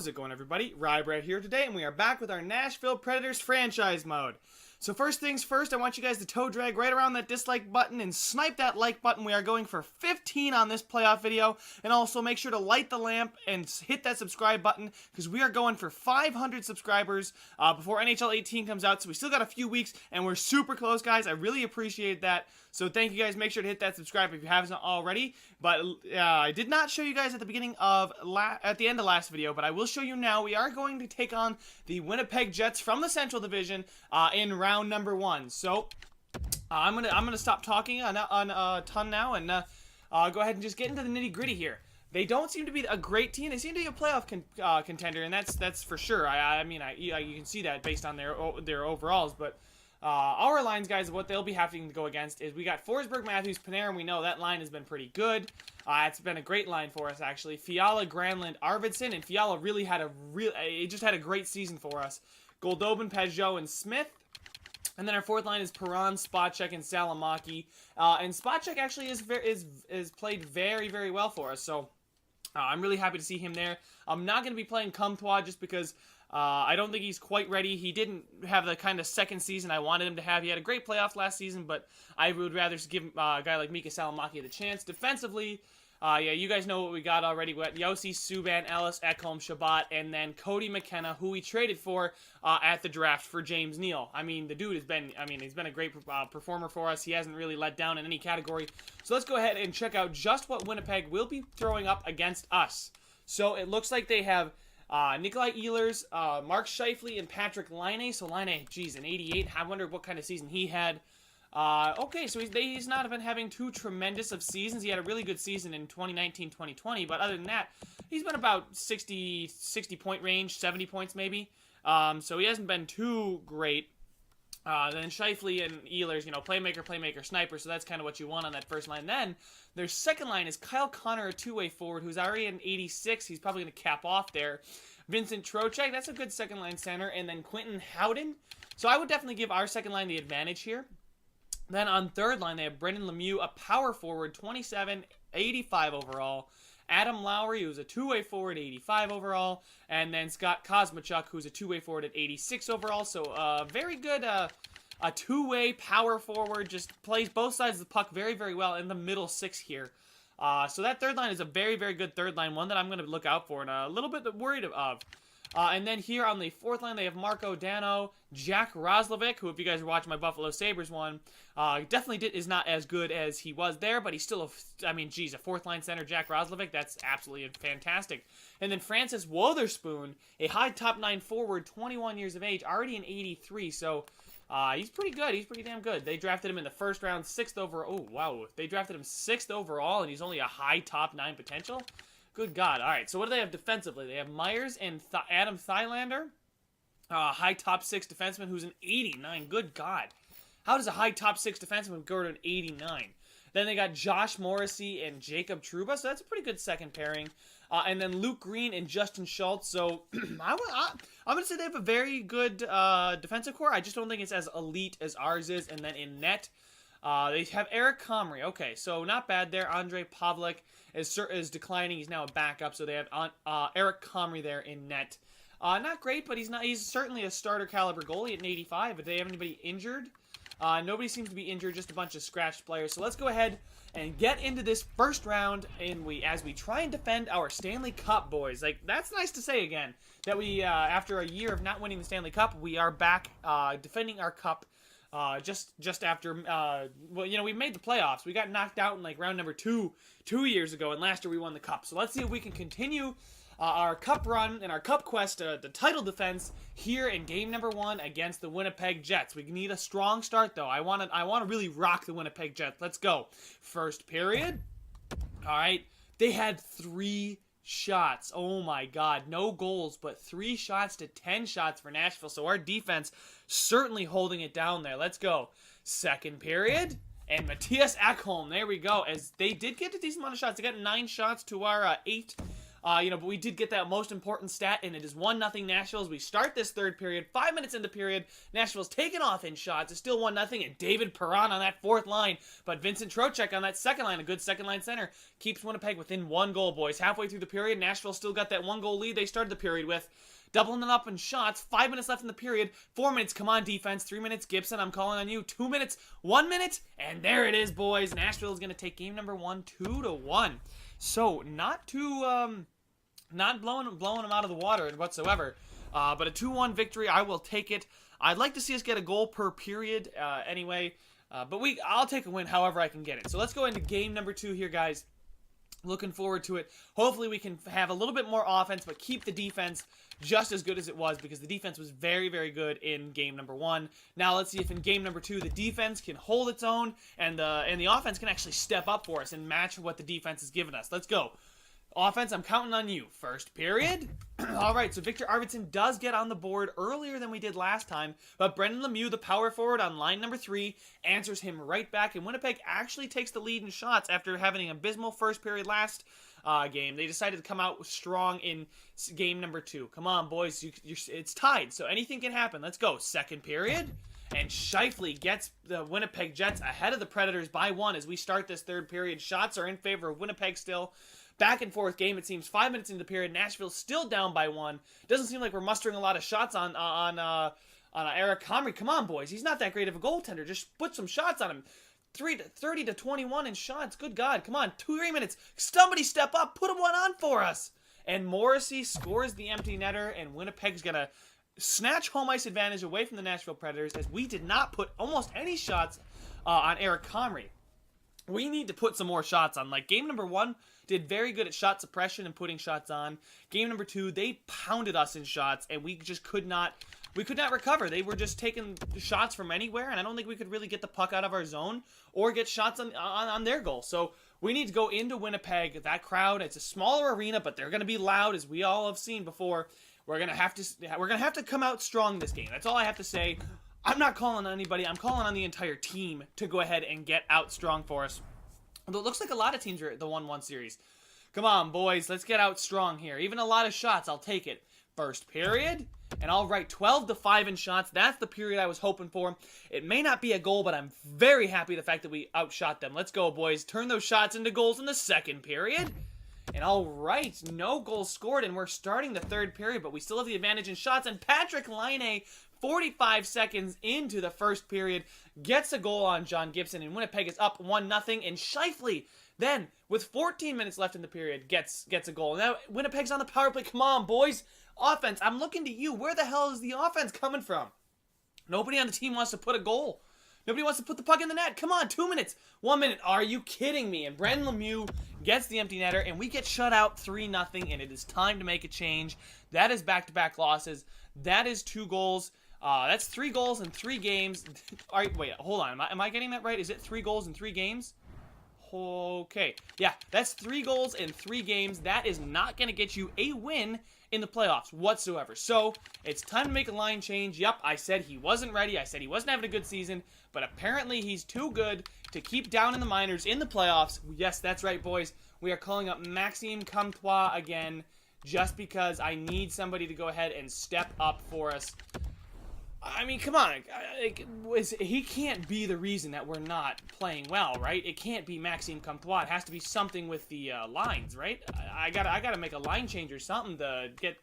How's it going, everybody? Rybread here today, and we are back with our Nashville Predators franchise mode. So first things first, I want you guys to toe drag right around that dislike button and snipe that like button. We are going for 15 on this playoff video, and also make sure to light the lamp and hit that subscribe button, because we are going for 500 subscribers before NHL 18 comes out, so we still got a few weeks, and we're super close, guys. I really appreciate that. So thank you guys. Make sure to hit that subscribe if you haven't already. But I did not show you guys at the beginning of at the end of last video, but I will show you now. We are going to take on the Winnipeg Jets from the Central Division in round number 1. So I'm gonna stop talking on a ton now and go ahead and just get into the nitty gritty here. They don't seem to be a great team. They seem to be a playoff contender, and that's for sure. I mean, you can see that based on their overalls, but. Our lines, guys, what they'll be having to go against is we got Forsberg, Matthews, Panarin. We know that line has been pretty good. It's been a great line for us, actually. Fiala, Granlund, Arvidsson, and Fiala really had just had a great season for us. Goldobin, Pajot, and Smith. And then our fourth line is Perron, Spacek, and Salamaki. And Spacek actually is played very, very well for us. So I'm really happy to see him there. I'm not going to be playing Comtois just because I don't think he's quite ready. He didn't have the kind of second season I wanted him to have. He had a great playoff last season, but I would rather give a guy like Mika Salamaki the chance. Defensively, yeah, you guys know what we got already. We got Yossi, Subban, Ellis, Ekholm, Shabbat, and then Cody McKenna, who we traded for at the draft for James Neal. I mean, the dude has been, he's been a great performer for us. He hasn't really let down in any category. So let's go ahead and check out just what Winnipeg will be throwing up against us. So it looks like they have Nikolai Ehlers, Mark Scheifele, and Patrick Laine. So Laine, geez, an 88. I wonder what kind of season he had. Okay, so he's not been having too tremendous of seasons. He had a really good season in 2019-2020, but other than that, he's been about 60 point range, 70 points maybe. So he hasn't been too great. Then Scheifele and Ehlers, playmaker, sniper, so that's kind of what you want on that first line. Then their second line is Kyle Connor, a two-way forward, who's already an 86. He's probably going to cap off there. Vincent Trocheck, that's a good second line center. And then Quentin Howden. So I would definitely give our second line the advantage here. Then on third line, they have Brendan Lemieux, a power forward, 27, 85 overall. Adam Lowry, who's a two-way forward, 85 overall. And then Scott Kosmachuk, who's a two-way forward at 86 overall. So very good, a two-way power forward, just plays both sides of the puck very, very well in the middle six here. So that third line is a very, very good third line, one that I'm going to look out for and a little bit worried of. And then here on the fourth line, they have Marco Dano, Jack Roslovic, who, if you guys are watching my Buffalo Sabres one, definitely is not as good as he was there, but he's still a fourth line center, Jack Roslovic, that's absolutely fantastic. And then Francis Wotherspoon, a high top 9 forward, 21 years of age, already an 83, so he's pretty good. He's pretty damn good. They drafted him in the first round, 6th overall. Oh, wow. They drafted him 6th overall, and he's only a high top 9 potential? Good God. All right, so what do they have defensively? They have Myers and Adam Thylander, high top 6 defenseman who's an 89. Good God. How does a high top 6 defenseman go to an 89? Then they got Josh Morrissey and Jacob Trouba, so that's a pretty good second pairing. And then Luke Green and Justin Schultz. So I'm going to say they have a very good defensive core. I just don't think it's as elite as ours is. And then in net, they have Eric Comrie. Okay, so not bad there. Andre Pavlik is declining. He's now a backup, so they have Eric Comrie there in net. Not great, but he's certainly a starter caliber goalie at an 85. But do they have anybody injured? Nobody seems to be injured, just a bunch of scratched players. So let's go ahead and get into this first round, and as we try and defend our Stanley Cup, boys. Like, that's nice to say again, that we, after a year of not winning the Stanley Cup, we are back defending our cup. Just after, we made the playoffs. We got knocked out in like round number 2 years ago, and last year we won the cup. So let's see if we can continue our cup run and our cup quest, the title defense here in game number 1 against the Winnipeg Jets. We need a strong start though. I want to really rock the Winnipeg Jets. Let's go. First period. All right, they had 3 shots. Oh my God, no goals, but 3 shots to 10 shots for Nashville. So our defense certainly holding it down there. Let's go. Second period, and Matthias Ekholm, there we go. As they did get a decent amount of shots. They got 9 shots to our 8 But we did get that most important stat, and it is 1-0 Nashville as we start this third period. 5 minutes into period, Nashville's taken off in shots. It's still 1-0, and David Perron on that fourth line. But Vincent Trocheck on that second line, a good second-line center, keeps Winnipeg within 1 goal, boys. Halfway through the period, Nashville still got that 1-goal lead they started the period with. Doubling it up in shots. 5 minutes left in the period. 4 minutes, come on, defense. 3 minutes, Gibson, I'm calling on you. 2 minutes, 1 minute, and there it is, boys. Nashville is going to take game number 1, 2-1. So, not too, not blowing them out of the water whatsoever. But a 2-1 victory, I will take it. I'd like to see us get a goal per period anyway. But I'll take a win however I can get it. So let's go into game number 2 here, guys. Looking forward to it. Hopefully we can have a little bit more offense, but keep the defense just as good as it was, because the defense was very, very good in game number 1. Now let's see if in game number 2 the defense can hold its own and the offense can actually step up for us and match what the defense has given us. Let's go. Offense, I'm counting on you. First period. All right, so Victor Arvidsson does get on the board earlier than we did last time, but Brendan Lemieux, the power forward on line number 3, answers him right back, and Winnipeg actually takes the lead in shots after having an abysmal first period last game. They decided to come out strong in game number 2. Come on, boys. It's tied, so anything can happen. Let's go. Second period. And Scheifele gets the Winnipeg Jets ahead of the Predators by 1 as we start this third period. Shots are in favor of Winnipeg still. Back and forth game, it seems. 5 minutes into the period, Nashville's still down by 1. Doesn't seem like we're mustering a lot of shots on Eric Comrie. Come on, boys. He's not that great of a goaltender. Just put some shots on him. 30-21 in shots. Good God. Come on. 2-3 minutes. Somebody step up. Put one on for us. And Morrissey scores the empty netter, and Winnipeg's going to snatch home ice advantage away from the Nashville Predators as we did not put almost any shots on Eric Comrie. We need to put some more shots on. Like, game number 1 did very good at shot suppression and putting shots on. Game number 2, they pounded us in shots, and we just could not recover. They were just taking shots from anywhere, and I don't think we could really get the puck out of our zone or get shots on their goal. So we need to go into Winnipeg. That crowd, it's a smaller arena, but they're going to be loud, as we all have seen before. We're going to have to come out strong this game. That's all I have to say. I'm not calling on anybody. I'm calling on the entire team to go ahead and get out strong for us. Although it looks like a lot of teams are the 1-1 series. Come on, boys. Let's get out strong here. Even a lot of shots, I'll take it. First period. And all right, 12-5 in shots. That's the period I was hoping for. It may not be a goal, but I'm very happy the fact that we outshot them. Let's go, boys. Turn those shots into goals in the second period. And all right, no goals scored, and we're starting the third period, but we still have the advantage in shots. And Patrick Laine, 45 seconds into the first period, gets a goal on John Gibson, and Winnipeg is up 1-0. And Scheifele, then, with 14 minutes left in the period, gets a goal. Now, Winnipeg's on the power play. Come on, boys. Offense, I'm looking to you. Where the hell is the offense coming from? Nobody on the team wants to put a goal. Nobody wants to put the puck in the net. Come on, 2 minutes. 1 minute. Are you kidding me? And Brendan Lemieux gets the empty netter, and we get shut out 3-0, and it is time to make a change. That is back-to-back losses. That is 2 goals. That's 3 goals in 3 games. All right, wait, hold on. Am I getting that right? Is it 3 goals in 3 games? Okay. Yeah, that's 3 goals in 3 games. That is not going to get you a win in the playoffs whatsoever. So, it's time to make a line change. Yep, I said he wasn't ready. I said he wasn't having a good season. But apparently he's too good to keep down in the minors in the playoffs. Yes, that's right, boys. We are calling up Maxime Comtois again just because I need somebody to go ahead and step up for us. I mean, come on. He can't be the reason that we're not playing well, right? It can't be Maxime Comtois. It has to be something with the lines, right? I gotta make a line change or something to get.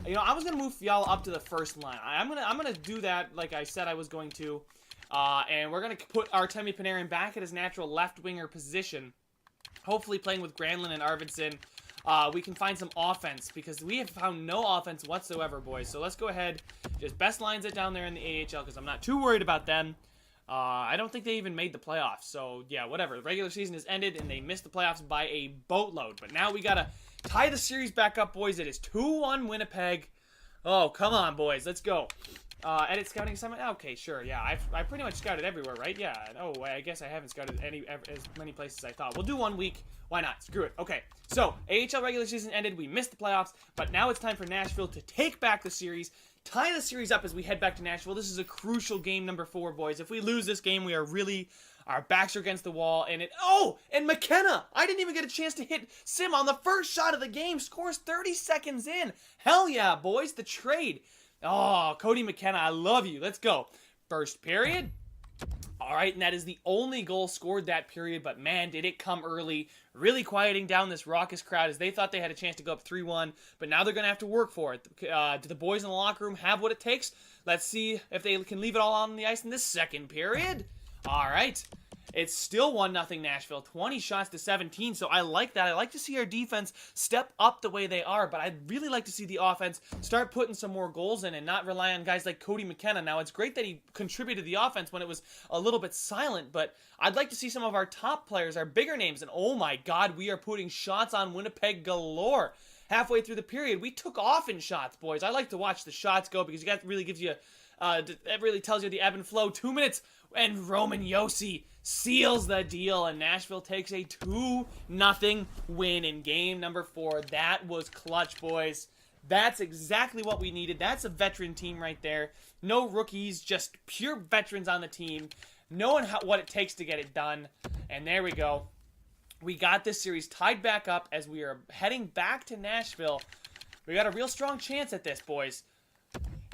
I was gonna move Fiala up to the first line. I'm gonna do that like I said I was going to, and we're gonna put Artemi Panarin back at his natural left winger position. Hopefully, playing with Granlund and Arvidsson. We can find some offense because we have found no offense whatsoever, boys. So let's go ahead. Just best lines it down there in the AHL because I'm not too worried about them. I don't think they even made the playoffs. So, yeah, whatever. The regular season has ended and they missed the playoffs by a boatload. But now we got to tie the series back up, boys. It is 2-1 Winnipeg. Oh, come on, boys. Let's go. Edit scouting assignment? Okay, sure. Yeah, I pretty much scouted everywhere, right? Yeah. Oh, I guess I haven't scouted as many places as I thought. We'll do 1 week. Why not? Screw it. Okay, so AHL regular season ended. We missed the playoffs, but now it's time for Nashville to take back the series, tie the series up as we head back to Nashville. This is a crucial game number 4, boys. If we lose this game, we are really Our backs are against the wall, and and McKenna! I didn't even get a chance to hit Sim on the first shot of the game. Scores 30 seconds in. Hell yeah, boys. The trade. Oh, Cody McKenna, I love you. Let's go. First period. All right, and that is the only goal scored that period, but man, did it come early, really quieting down this raucous crowd as they thought they had a chance to go up 3-1, but now they're going to have to work for it. Do the boys in the locker room have what it takes? Let's see if they can leave it all on the ice in this second period. All right. It's still 1-0 Nashville, 20 shots to 17, so I like that. I like to see our defense step up the way they are, but I'd really like to see the offense start putting some more goals in and not rely on guys like Cody McKenna. Now, it's great that he contributed to the offense when it was a little bit silent, but I'd like to see some of our top players, our bigger names, and oh my God, we are putting shots on Winnipeg galore. Halfway through the period, we took off in shots, boys. I like to watch the shots go because that really gives you, that really tells you the ebb and flow. 2 minutes, and Roman Josi seals the deal, and Nashville takes a 2-0 win in game number 4. That was clutch, boys. That's exactly what we needed. That's a veteran team right there. No rookies, just pure veterans on the team, knowing what it takes to get it done. And there we go. We got this series tied back up as we are heading back to Nashville. We got a real strong chance at this, boys.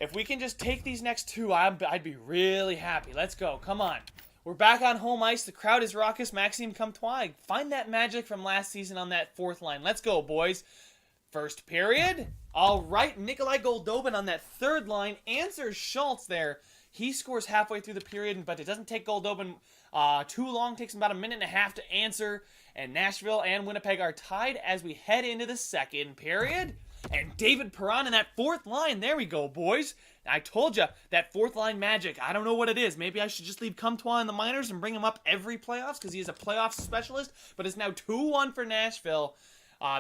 If we can just take these next 2, I'd be really happy. Let's go. Come on. We're back on home ice. The crowd is raucous. Maxime Comtois. Find that magic from last season on that 4th line. Let's go, boys. First period. All right. Nikolai Goldobin on that 3rd line answers Schultz there. He scores halfway through the period, but it doesn't take Goldobin too long. It takes him about a minute and a half to answer. And Nashville and Winnipeg are tied as we head into the second period. And David Perron in that 4th line. There we go, boys. I told you, that 4th line magic. I don't know what it is. Maybe I should just leave Comtois in the minors and bring him up every playoffs because he is a playoff specialist. But it's now 2-1 for Nashville.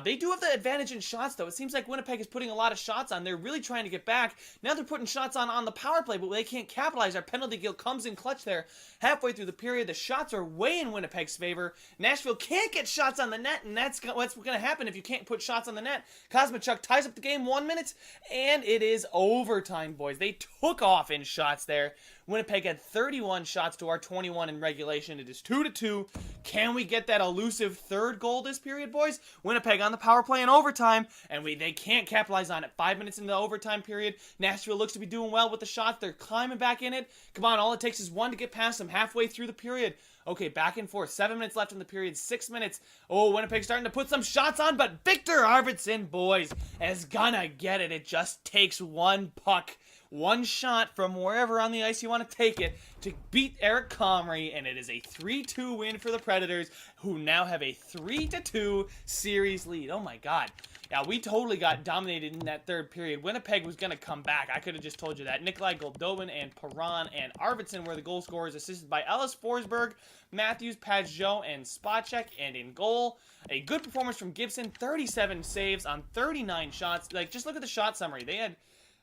They do have the advantage in shots, though. It seems like Winnipeg is putting a lot of shots on. They're really trying to get back. Now they're putting shots on the power play, but they can't capitalize. Our penalty kill comes in clutch there. Halfway through the period, the shots are way in Winnipeg's favor. Nashville can't get shots on the net, and that's what's going to happen if you can't put shots on the net. Kosmachuk ties up the game 1 minute, and it is overtime, boys. They took off in shots there. Winnipeg had 31 shots to our 21 in regulation. It is 2-2. Can we get that elusive 3rd goal this period, boys? Winnipeg on the power play in overtime, and they can't capitalize on it. 5 minutes into the overtime period. Nashville looks to be doing well with the shots. They're climbing back in it. Come on, all it takes is 1 to get past them halfway through the period. Okay, back and forth. 7 minutes left in the period. 6 minutes. Oh, Winnipeg starting to put some shots on, but Victor Arvidsson, boys, is gonna get it. It just takes 1 puck. 1 shot from wherever on the ice you want to take it to beat Eric Comrie, and it is a 3-2 win for the Predators, who now have a 3-2 series lead. Oh my God. Yeah, we totally got dominated in that 3rd period. Winnipeg was going to come back. I could have just told you that. Nikolai Goldobin and Perron and Arvidsson were the goal scorers, assisted by Ellis Forsberg, Matthews, Pajot, and Spacek. And in goal, a good performance from Gibson, 37 saves on 39 shots. Just look at the shot summary. They had...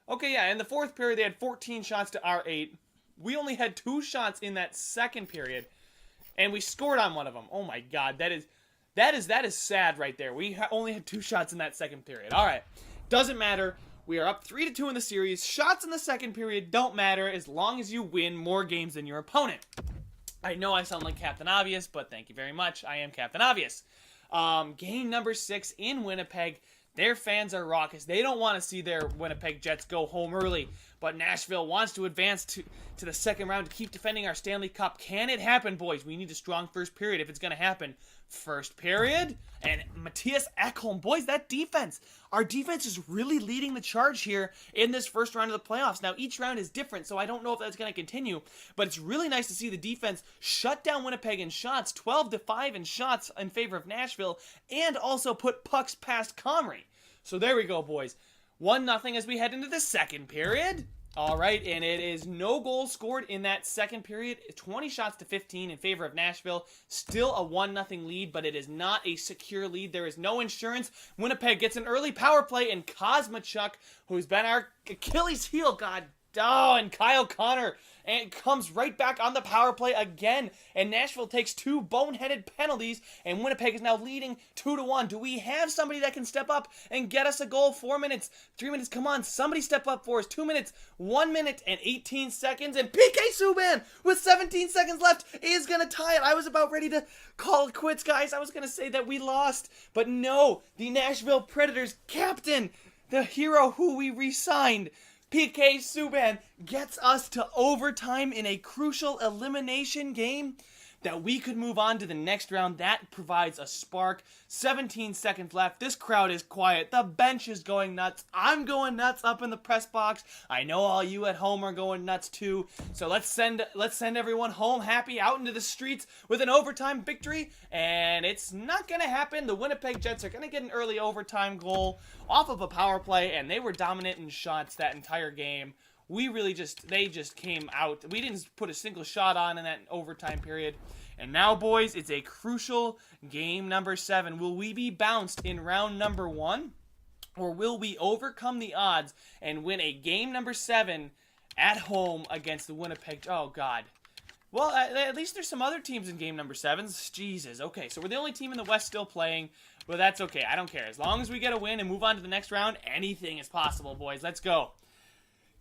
Okay, yeah, in the 4th period, they had 14 shots to our 8. We only had 2 shots in that 2nd period, and we scored on one of them. Oh my God, that is sad right there. We only had 2 shots in that 2nd period. All right, doesn't matter. We are up 3-2 in the series. Shots in the 2nd period don't matter as long as you win more games than your opponent. I know I sound like Captain Obvious, but thank you very much. I am Captain Obvious. Game number 6 in Winnipeg. Their fans are raucous. They don't want to see their Winnipeg Jets go home early. But Nashville wants to advance to the 2nd round to keep defending our Stanley Cup. Can it happen, boys? We need a strong first period if it's going to happen. First period, and Matthias Ekholm. Boys, that defense. Our defense is really leading the charge here in this first round of the playoffs. Now, each round is different, so I don't know if that's going to continue. But it's really nice to see the defense shut down Winnipeg in shots, 12-5 in shots in favor of Nashville, and also put pucks past Comrie. So there we go, boys. 1-0 as we head into the 2nd period. All right, and it is no goals scored in that 2nd period. 20 shots to 15 in favor of Nashville. Still a 1-0 lead, but it is not a secure lead. There is no insurance. Winnipeg gets an early power play, and Kosmachuk, who's been our Achilles heel, god and Kyle Connor and comes right back on the power play again. And Nashville takes 2 boneheaded penalties, and Winnipeg is now leading 2-1. Do we have somebody that can step up and get us a goal? 4 minutes, 3 minutes, come on, somebody step up for us. 2 minutes, 1 minute and 18 seconds, and PK Subban with 17 seconds left is going to tie it. I was about ready to call it quits, guys. I was going to say that we lost, but no, the Nashville Predators captain, the hero who we re-signed, PK Subban, gets us to overtime in a crucial elimination game that we could move on to the next round. That provides a spark. 17 seconds left. This crowd is quiet. The bench is going nuts. I'm going nuts up in the press box. I know all you at home are going nuts too. So let's send everyone home happy out into the streets with an overtime victory. And it's not going to happen. The Winnipeg Jets are going to get an early overtime goal off of a power play, and they were dominant in shots that entire game. They just came out. We didn't put a single shot on in that overtime period. And now, boys, it's a crucial game number 7. Will we be bounced in round number 1? Or will we overcome the odds and win a game number 7 at home against the Winnipeg? Oh, God. Well, at least there's some other teams in game number 7s. Jesus. Okay, so we're the only team in the West still playing. But that's okay. I don't care. As long as we get a win and move on to the next round, anything is possible, boys. Let's go.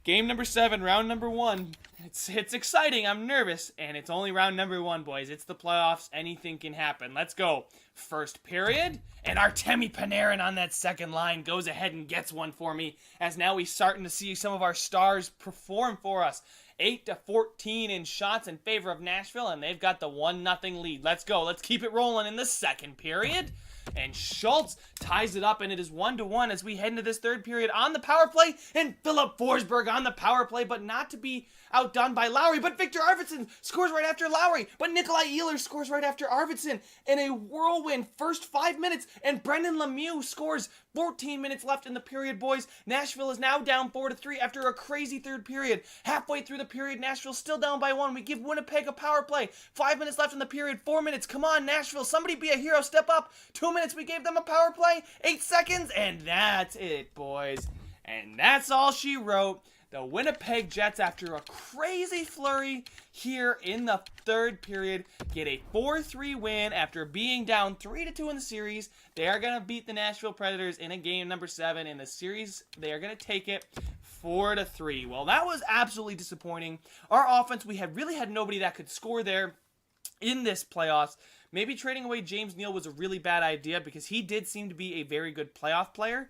Game number 7, round number 1. It's exciting. I'm nervous. And it's only round number 1, boys. It's the playoffs. Anything can happen. Let's go. First period. And Artemi Panarin on that second line goes ahead and gets one for me. As now we're starting to see some of our stars perform for us. 8-14 in shots in favor of Nashville. And they've got the 1-0 lead. Let's go. Let's keep it rolling in the second period. And Schultz ties it up, and it is 1-1 as we head into this third period on the power play. And Philip Forsberg on the power play, but not to be outdone by Lowry. But Victor Arvidsson scores right after Lowry. But Nikolai Ehlers scores right after Arvidsson in a whirlwind first 5 minutes. And Brendan Lemieux scores 14 minutes left in the period, boys. Nashville is now down 4-3 after a crazy third period. Halfway through the period, Nashville's still down by 1. We give Winnipeg a power play. 5 minutes left in the period. 4 minutes. Come on, Nashville. Somebody be a hero. Step up. 2 minutes. We gave them a power play. 8 seconds. And that's it, boys. And that's all she wrote. The Winnipeg Jets, after a crazy flurry here in the third period, get a 4-3 win after being down 3-2 in the series. They are going to beat the Nashville Predators in a game number 7 in the series. They are going to take it 4-3. Well, that was absolutely disappointing. Our offense, we really had nobody that could score there in this playoffs. Maybe trading away James Neal was a really bad idea because he did seem to be a very good playoff player.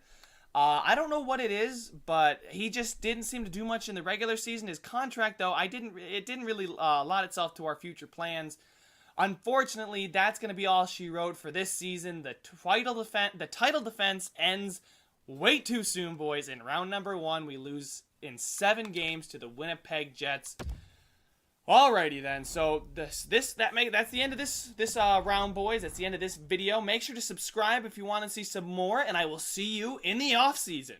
I don't know what it is, but he just didn't seem to do much in the regular season. His contract, though, it didn't really allot itself to our future plans. Unfortunately, that's going to be all she wrote for this season. The title defense ends way too soon, boys. In round number 1, we lose in 7 games to the Winnipeg Jets. Alrighty then, so that's the end of this round, boys. That's the end of this video. Make sure to subscribe if you want to see some more, and I will see you in the off season.